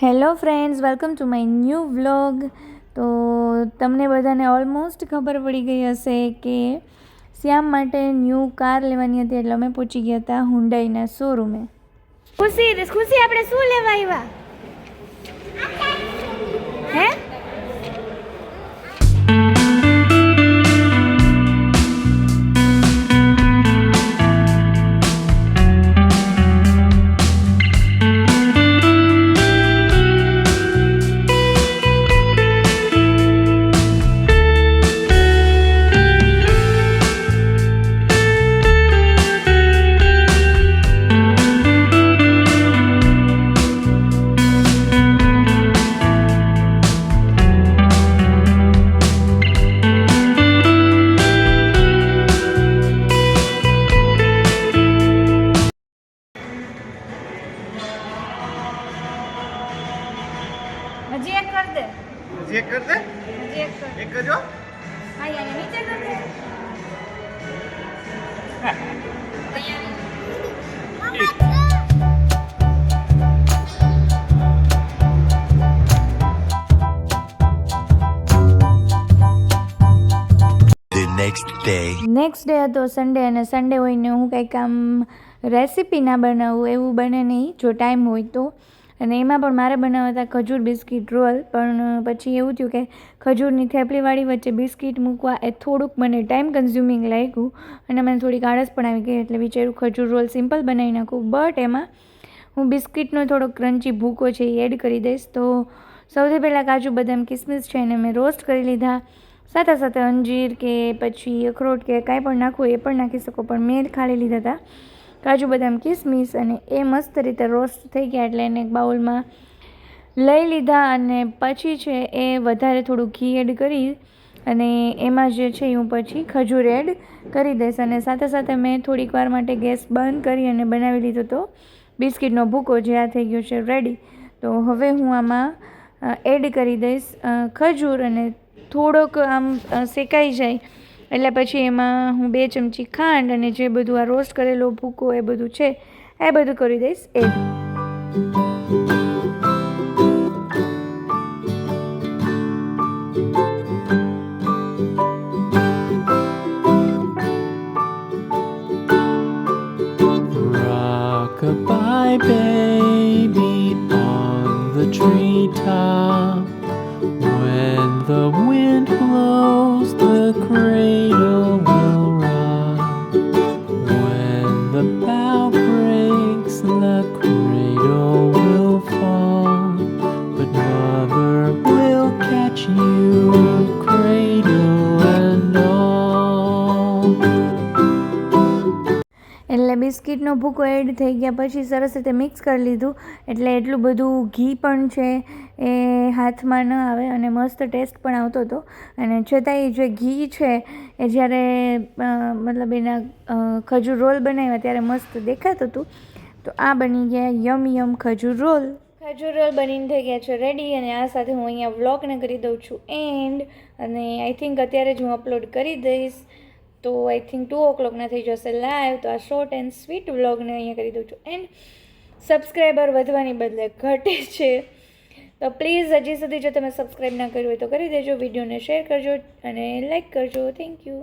Hello friends, welcome to my new vlog. તો તમને બધાને ઓલમોસ્ટ ખબર પડી ગઈ હશે કે શ્યામ માટે ન્યૂ કાર લેવાની હતી, એટલે અમે પહોંચી ગયા હતા હુન્ડાઈના શોરૂમે. ખુશી આપણે શું લેવા આવ્યા હે? હજી એક કર દે. એક જો. હા યાર, નીચે કર દે. નેક્સ્ટ ડે હતો સન્ડે, અને સન્ડે હોય ને હું કંઈક આમ રેસીપી ના બનાવું એવું બને નહીં જો ટાઈમ હોય તો. અને એમાં પણ મારે બનાવવા હતા ખજૂર બિસ્કિટ રોલ, પણ પછી એવું થયું કે ખજૂરની થેપલીવાળી વચ્ચે બિસ્કિટ મૂકવા એ થોડુંક મને ટાઈમ કન્ઝ્યુમિંગ લાગ્યું, અને મને થોડીક આળસ પણ આવી ગઈ, એટલે વિચાર્યું ખજૂર રોલ સિમ્પલ બનાવી નાખું. બટ એમાં હું બિસ્કિટનો થોડો ક્રન્ચી ભૂકો છે એ એડ કરી દઈશ. તો સૌથી પહેલાં કાજુ બદામ કિસમિસ છે એને મેં રોસ્ટ કરી લીધા. સાથે સાથે અંજીર કે પછી અખરોટ કે કાંઈ પણ નાખવું એ પણ નાખી શકો, પણ મેં ખાલી લીધા હતા કાજુ બદામ કિસમિસ, અને એ મસ્ત રીતે રોસ્ટ થઈ ગયા એટલે એને એક બાઉલમાં લઈ લીધા. અને પછી છે એ વધારે થોડું ઘી એડ કરી અને એમાં જે છે હું પછી ખજૂર એડ કરી દઈશ. અને સાથે સાથે મેં થોડીક વાર માટે ગેસ બંધ કરી અને બનાવી લીધો તો બિસ્કિટનો ભૂકો, જે આ થઈ ગયો છે રેડી. તો હવે હું આમાં એડ કરી દઈશ ખજૂર, અને થોડોક આમ શેકાઈ જાય એટલે પછી એમાં હું 2 ચમચી ખાંડ અને જે બધું આ રોસ્ટ કરેલો ભૂકો એ બધું છે એ બધું કરી દઈશ add. Rock-a-bye baby on the treetop. When the wind blows, the cradle will rock. When the bough breaks, the cradle will fall. But mother will catch you, cradle and all. એટલે બિસ્કિટનો ભૂકો add થઈ ગયા પછી સરસ રીતે mix કરી લીધું, એટલે એટલું બધું ઘી પણ છે એ હાથમાં ન આવે અને મસ્ત ટેસ્ટ પણ આવતો હતો. અને છતાંય જે ઘી છે એ જ્યારે મતલબ એના ખજૂર રોલ બનાવ્યા ત્યારે મસ્ત દેખાતું હતું. તો આ બની ગયા યમ ખજૂર રોલ. ખજૂર રોલ બનીને થઈ ગયા છે રેડી, અને આ સાથે હું અહીંયા વ્લોગને કરી દઉં છું એન્ડ. અને આઈ થિંક અત્યારે જ હું અપલોડ કરી દઈશ, તો આઈ થિંક 2 o'clock થઈ જશે લાઈવ. તો આ શોર્ટ એન્ડ સ્વીટ વ્લોગને અહીંયા કરી દઉં છું એન્ડ. સબસ્ક્રાઈબર વધવાની બદલે ઘટે છે, તો પ્લીઝ હજી સુધી જો તમે સબસ્ક્રાઈબ ના કર્યું હોય તો કરી દેજો, વિડીયોને શેર કરજો અને લાઈક કરજો. Thank you.